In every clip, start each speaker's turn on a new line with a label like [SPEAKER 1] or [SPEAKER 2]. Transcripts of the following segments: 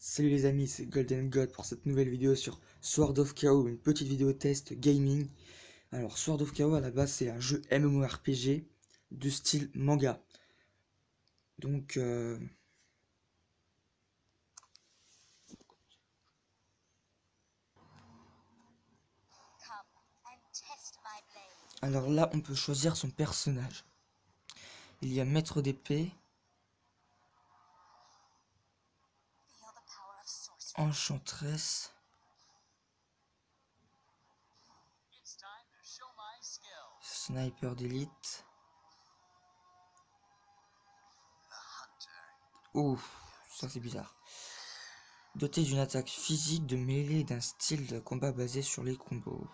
[SPEAKER 1] Salut les amis, c'est Golden God pour cette nouvelle vidéo sur Sword of Chaos, une petite vidéo test gaming. Alors Sword of Chaos à la base c'est un jeu MMORPG de style manga. Donc alors là on peut choisir son personnage. Il y a maître d'épée, enchanteresse, sniper d'élite. Ouf, ça c'est bizarre. Doté d'une attaque physique de mêlée et d'un style de combat basé sur les combos.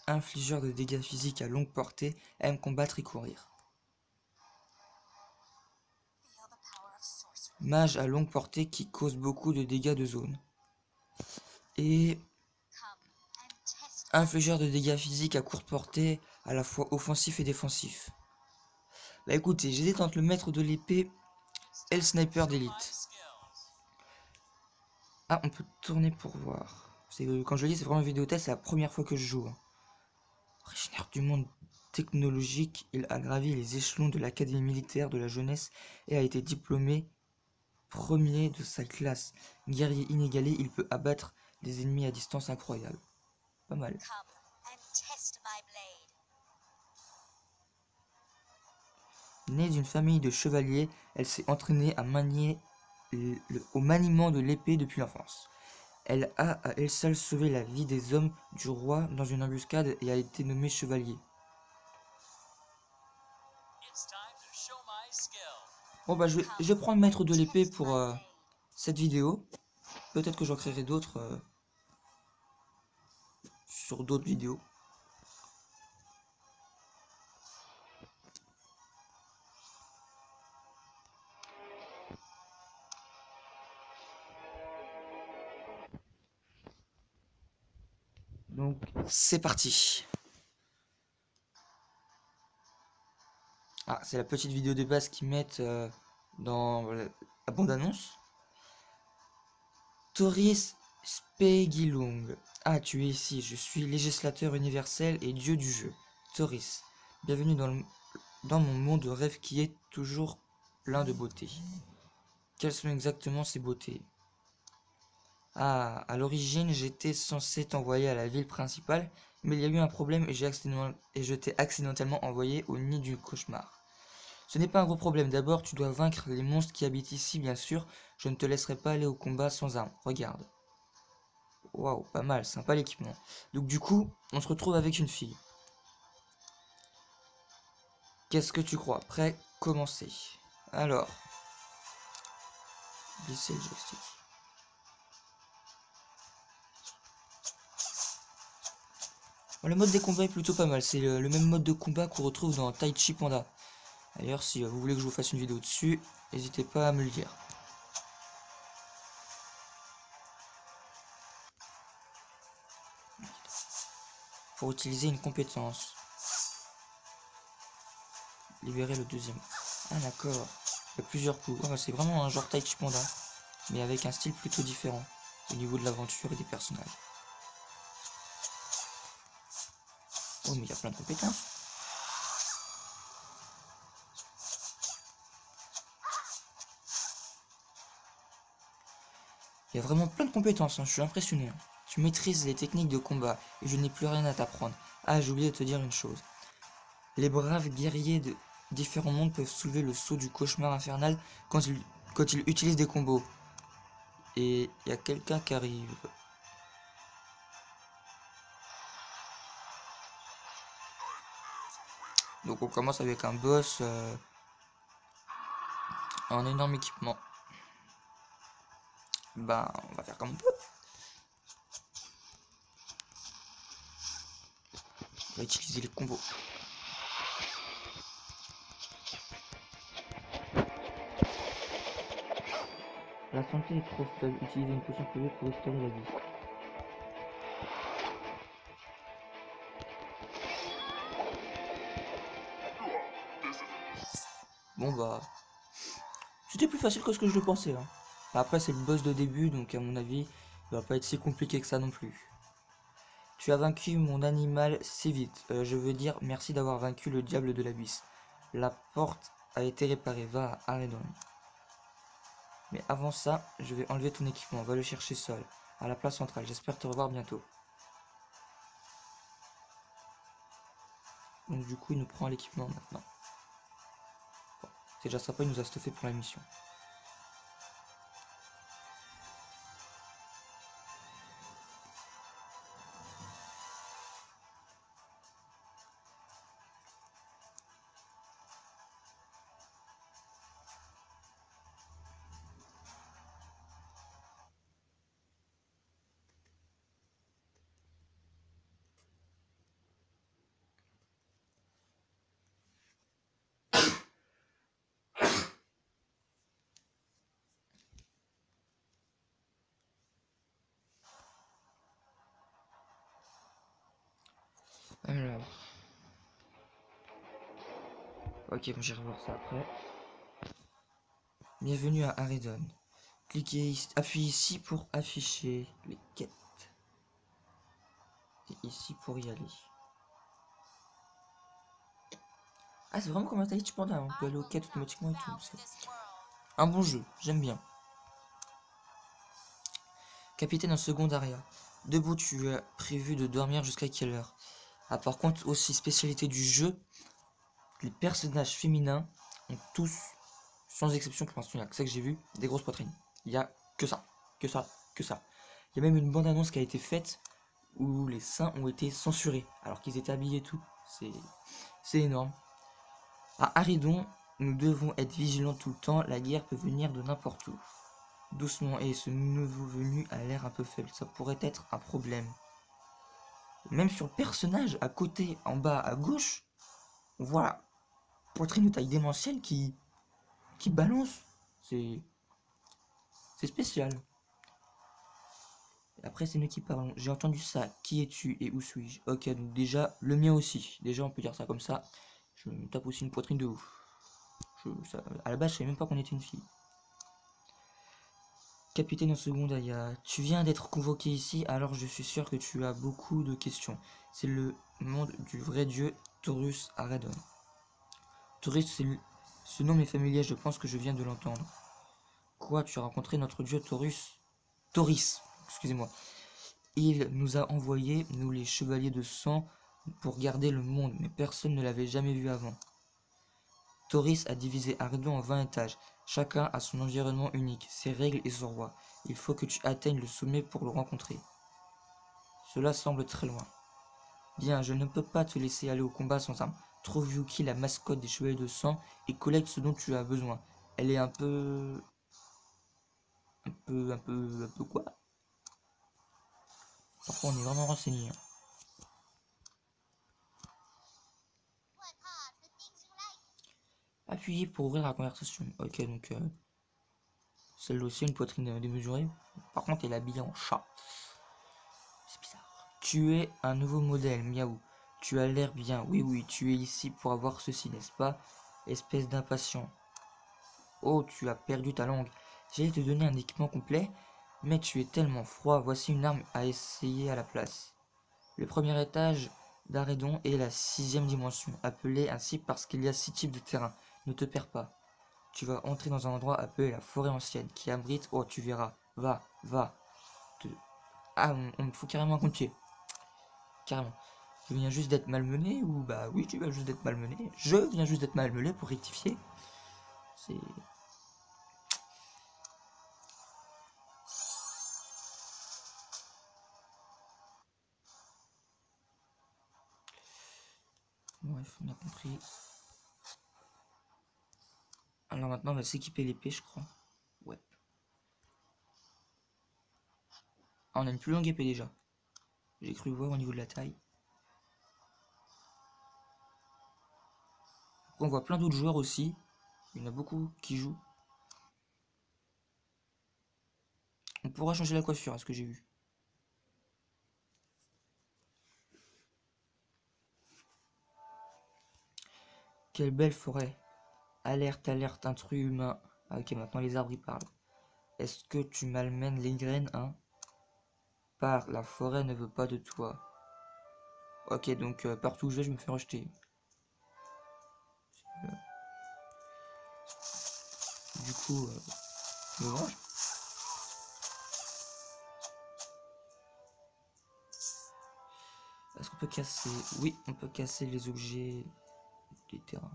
[SPEAKER 1] Infligeur de dégâts physiques à longue portée, aime combattre et courir. Mage à longue portée qui cause beaucoup de dégâts de zone. Et infligeur de dégâts physiques à courte portée, à la fois offensif et défensif. Bah écoutez, j'hésite entre le maître de l'épée et le sniper d'élite. Ah, on peut tourner pour voir. Quand je le dis, c'est vraiment une vidéo test, c'est la première fois que je joue. Originaire du monde technologique, il a gravi les échelons de l'académie militaire de la jeunesse et a été diplômé premier de sa classe. Guerrier inégalé, il peut abattre des ennemis à distance incroyable. Pas mal. Née d'une famille de chevaliers, elle s'est entraînée à manier au maniement de l'épée depuis l'enfance. Elle a à elle seule sauvé la vie des hommes du roi dans une embuscade et a été nommée chevalier. Bon bah je vais prendre maître de l'épée pour cette vidéo. Peut-être que j'en créerai d'autres sur d'autres vidéos. Donc c'est parti. Ah, c'est la petite vidéo de base qu'ils mettent dans la bande-annonce. Thoris Spegilung. Ah, tu es ici, je suis législateur universel et dieu du jeu. Thoris, bienvenue dans mon monde de rêve qui est toujours plein de beauté. Quelles sont exactement ces beautés? Ah, à l'origine, j'étais censé t'envoyer à la ville principale, mais il y a eu un problème et je t'ai accidentellement envoyé au nid du cauchemar. Ce n'est pas un gros problème, d'abord tu dois vaincre les monstres qui habitent ici, bien sûr, je ne te laisserai pas aller au combat sans armes, regarde. Waouh, pas mal, sympa l'équipement. Donc du coup, on se retrouve avec une fille. Qu'est-ce que tu crois? Prêt? Commencer. Alors, glisser le joystick. Bon, le mode des combats est plutôt pas mal, c'est le même mode de combat qu'on retrouve dans Tai Chi Panda. D'ailleurs, si vous voulez que je vous fasse une vidéo dessus, n'hésitez pas à me le dire. Pour utiliser une compétence. Libérer le deuxième. Ah d'accord. Il y a plusieurs coups. Oh, c'est vraiment un genre Tai Chi Panda, mais avec un style plutôt différent au niveau de l'aventure et des personnages. Oh mais il y a plein de compétences. Il y a vraiment plein de compétences, hein. Je suis impressionné. Tu maîtrises les techniques de combat et je n'ai plus rien à t'apprendre. Ah, j'ai oublié de te dire une chose. Les braves guerriers de différents mondes peuvent soulever le sceau du cauchemar infernal quand ils utilisent des combos. Et il y a quelqu'un qui arrive. Donc on commence avec un boss en énorme équipement. Ben, on va faire comme on peut. On va utiliser les combos. La santé est trop faible. Utilisez une potion privée pour restaurer la vie. Bon bah, C'était plus facile que ce que je le pensais. Hein. Après, c'est le boss de début, donc à mon avis, il va pas être si compliqué que ça non plus. Tu as vaincu mon animal si vite. Je veux dire merci d'avoir vaincu le diable de l'abysse. La porte a été réparée. Va à Aredon. Mais avant ça, je vais enlever ton équipement. Va le chercher seul. À la place centrale. J'espère te revoir bientôt. Donc du coup, il nous prend l'équipement maintenant. Bon, c'est déjà sympa, il nous a stuffé pour la mission. Alors. Ok, bon, j'irai voir ça après. Bienvenue à Aredon. Cliquez ici, appuyez ici pour afficher les quêtes. Et ici pour y aller. Ah, c'est vraiment comme un Taichi Panda, on peut aller aux quêtes automatiquement et tout. Un bon jeu, j'aime bien. Capitaine en secondariat. Debout, tu as prévu de dormir jusqu'à quelle heure? Ah, par contre, aussi spécialité du jeu, les personnages féminins ont tous, sans exception pour l'instant, il n'y a que ça que j'ai vu, des grosses poitrines. Il n'y a que ça, que ça, que ça. Il y a même une bande-annonce qui a été faite où les seins ont été censurés, alors qu'ils étaient habillés et tout. C'est énorme. À Aridon, nous devons être vigilants tout le temps, la guerre peut venir de n'importe où. Doucement, et ce nouveau venu a l'air un peu faible, ça pourrait être un problème. Même sur le personnage, à côté, en bas, à gauche, on voit la poitrine de taille démentielle qui balance. C'est spécial. Après, c'est nous qui parlons. J'ai entendu ça. Qui es-tu et où suis-je? Ok, donc déjà, le mien aussi. Déjà, on peut dire ça comme ça. Je me tape aussi une poitrine de ouf. À la base, je savais même pas qu'on était une fille. Capitaine en seconde, Aya, tu viens d'être convoqué ici, alors je suis sûr que tu as beaucoup de questions. C'est le monde du vrai dieu Taurus Aredon. Taurus, ce nom m'est familier, je pense que je viens de l'entendre. Quoi, tu as rencontré notre dieu Taurus? Tauris, excusez-moi. Il nous a envoyés, nous les chevaliers de sang, pour garder le monde, mais personne ne l'avait jamais vu avant. Tauris a divisé Aredon en 20 étages. Chacun a son environnement unique, ses règles et son roi. Il faut que tu atteignes le sommet pour le rencontrer. Cela semble très loin. Bien, je ne peux pas te laisser aller au combat sans armes. Trouve Yuki, la mascotte des chevaliers de sang, et collecte ce dont tu as besoin. Elle est un peu quoi? Parfois on est vraiment renseigné. Hein. Appuyez pour ouvrir la conversation. Ok, donc celle-là aussi une poitrine démesurée. Par contre, elle est habillée en chat. C'est bizarre. Tu es un nouveau modèle, miaou. Tu as l'air bien. Oui, oui, tu es ici pour avoir ceci, n'est-ce pas? Espèce d'impatient. Oh, tu as perdu ta langue. J'allais te donner un équipement complet, mais tu es tellement froid. Voici une arme à essayer à la place. Le premier étage d'Aredon est la 6e dimension, appelée ainsi parce qu'il y a 6 types de terrain. Ne te perds pas. Tu vas entrer dans un endroit appelé la forêt ancienne, qui abrite... Oh, tu verras. Va, va. Ah, on me fout carrément un coup de pied. Carrément. Je viens juste d'être malmené ou... Bah oui, tu viens juste d'être malmené. Je viens juste d'être malmené pour rectifier. C'est... Bref, on a compris. Alors maintenant, on va s'équiper l'épée, je crois. Ouais. Ah, on a une plus longue épée déjà. J'ai cru voir au niveau de la taille. Après, on voit plein d'autres joueurs aussi. Il y en a beaucoup qui jouent. On pourra changer la coiffure, à ce que j'ai vu. Quelle belle forêt. Alerte, alerte, intrus humain. Ah ok, maintenant les arbres ils parlent. Est-ce que tu malmènes les graines, hein? Par la forêt ne veut pas de toi. Ok, donc partout où je vais, je me fais rejeter. Du coup, je me venge. Est-ce qu'on peut casser? Oui, on peut casser les objets des terrains.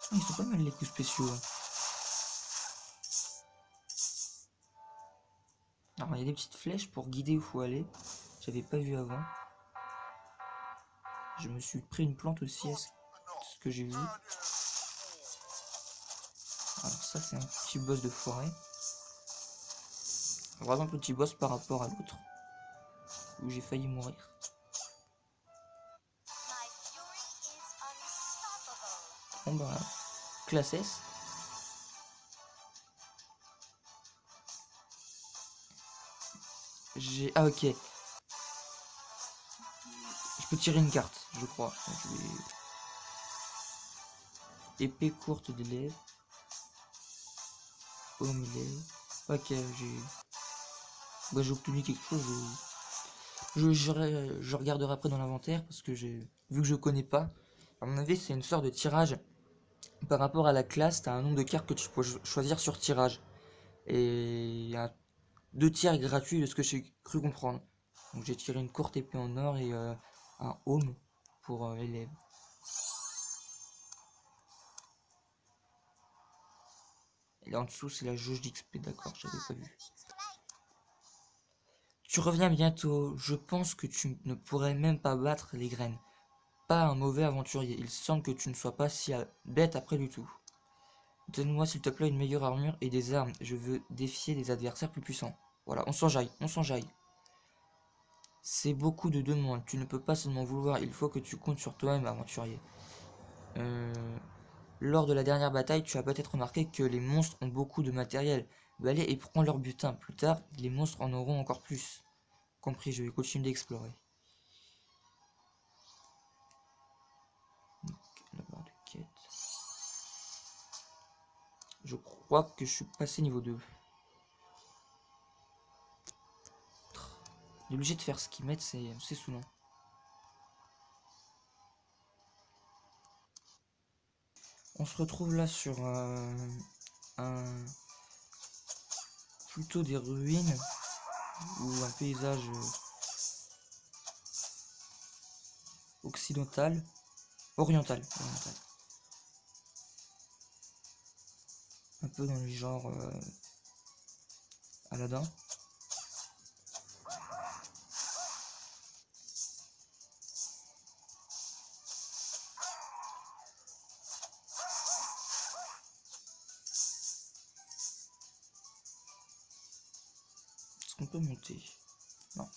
[SPEAKER 1] Ah, ils sont pas mal les coups spéciaux, hein. Alors, il y a des petites flèches pour guider où faut aller. J'avais pas vu avant. Je me suis pris une plante aussi, ce que j'ai vu. Alors ça, c'est un petit boss de forêt. Vraiment petit boss par rapport à l'autre, où j'ai failli mourir. Bon bah, classe S. J'ai... Ah ok. Je peux tirer une carte, je crois. Donc, je vais... Épée courte d'élève. Au milieu. Ok, j'ai... Bah, j'ai obtenu quelque chose. Je regarderai après dans l'inventaire parce que j'ai... Vu que je connais pas, à mon avis, c'est une sorte de tirage. Par rapport à la classe, tu as un nombre de cartes que tu peux choisir sur tirage. Et il y a 2 tiers gratuits de ce que j'ai cru comprendre. Donc j'ai tiré une courte épée en or et un home pour élève. Et là en dessous c'est la jauge d'XP, d'accord, j'avais pas vu. Tu reviens bientôt, je pense que tu ne pourrais même pas battre les graines. Pas un mauvais aventurier, il semble que tu ne sois pas si bête après du tout. Donne-moi s'il te plaît une meilleure armure et des armes, je veux défier des adversaires plus puissants. Voilà, on s'enjaille, on s'enjaille. C'est beaucoup de demandes, tu ne peux pas seulement vouloir, il faut que tu comptes sur toi-même, aventurier. Lors de la dernière bataille, tu as peut-être remarqué que les monstres ont beaucoup de matériel. Va aller et prends leur butin. Plus tard, les monstres en auront encore plus. Compris, je vais continuer d'explorer. La barre de quête. Je crois que je suis passé niveau 2. Il est obligé de faire ce qu'ils mettent, c'est saoulant. On se retrouve là sur plutôt des ruines ou un paysage occidental, oriental. Un peu dans le genre Aladdin. Est-ce qu'on peut monter? Non.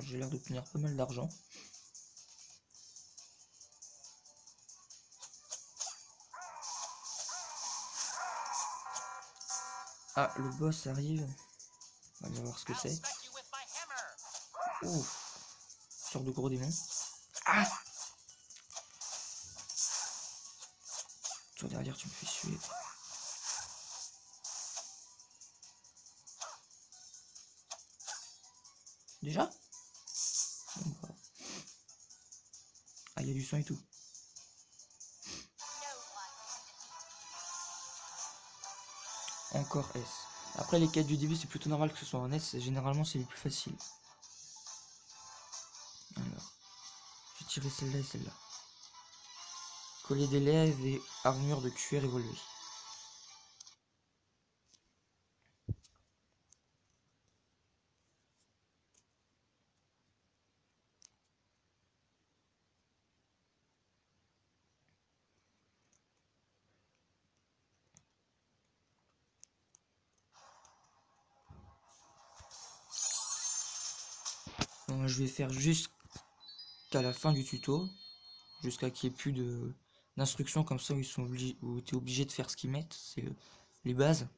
[SPEAKER 1] J'ai l'air d'obtenir pas mal d'argent. Ah, le boss arrive. On va voir ce que c'est. Ouf. Sorte de gros démon. Ah! Toi derrière, tu me fais suer. Déjà? Bon, bah. Ah, il y a du sang et tout. Encore S. Après, les quêtes du début, c'est plutôt normal que ce soit en S. Généralement, c'est les plus faciles. Alors, j'ai tiré celle-là et celle-là. Collier d'élève et armure de cuir évoluée. Bon, je vais faire juste jusqu'à la fin du tuto, jusqu'à qu'il n'y ait plus d'instructions comme ça où où tu es obligé de faire ce qu'ils mettent, c'est les bases.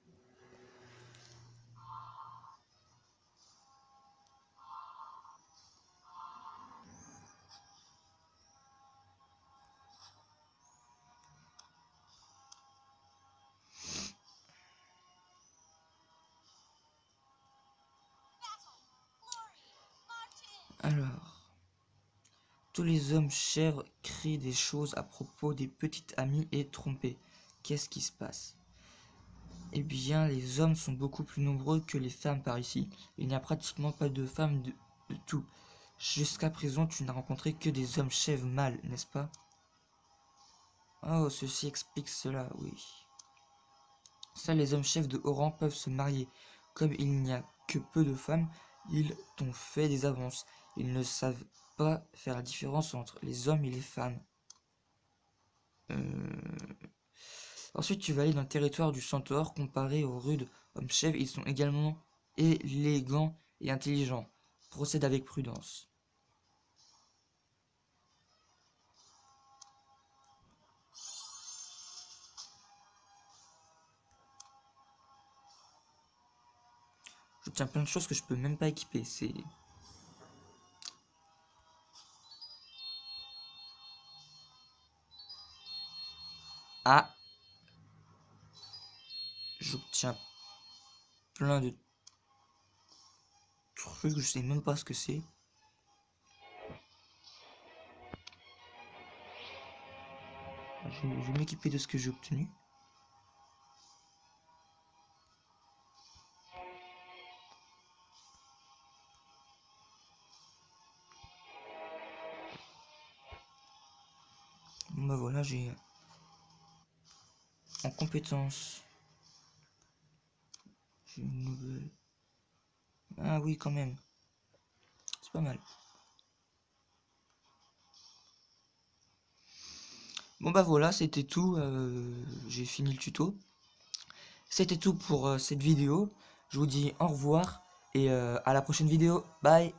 [SPEAKER 1] Alors, tous les hommes chèvres crient des choses à propos des petites amies et trompées. Qu'est-ce qui se passe? Eh bien, les hommes sont beaucoup plus nombreux que les femmes par ici. Il n'y a pratiquement pas de femmes de tout. Jusqu'à présent, tu n'as rencontré que des hommes chèvres mâles, n'est-ce pas? Oh, ceci explique cela, oui. Seuls les hommes chefs de Oran peuvent se marier. Comme il n'y a que peu de femmes, ils t'ont fait des avances. Ils ne savent pas faire la différence entre les hommes et les femmes. Ensuite, tu vas aller dans le territoire du centaure. Comparé aux rudes hommes chefs, ils sont également élégants et intelligents. Procède avec prudence. Je tiens plein de choses que je peux même pas équiper. C'est... Ah! J'obtiens plein de trucs, je sais même pas ce que c'est. Je vais m'équiper de ce que j'ai obtenu. Bon bah voilà, j'ai en compétence. J'ai une nouvelle. Ah oui, quand même. C'est pas mal. Bon bah voilà, c'était tout. J'ai fini le tuto. C'était tout pour cette vidéo. Je vous dis au revoir et à la prochaine vidéo. Bye!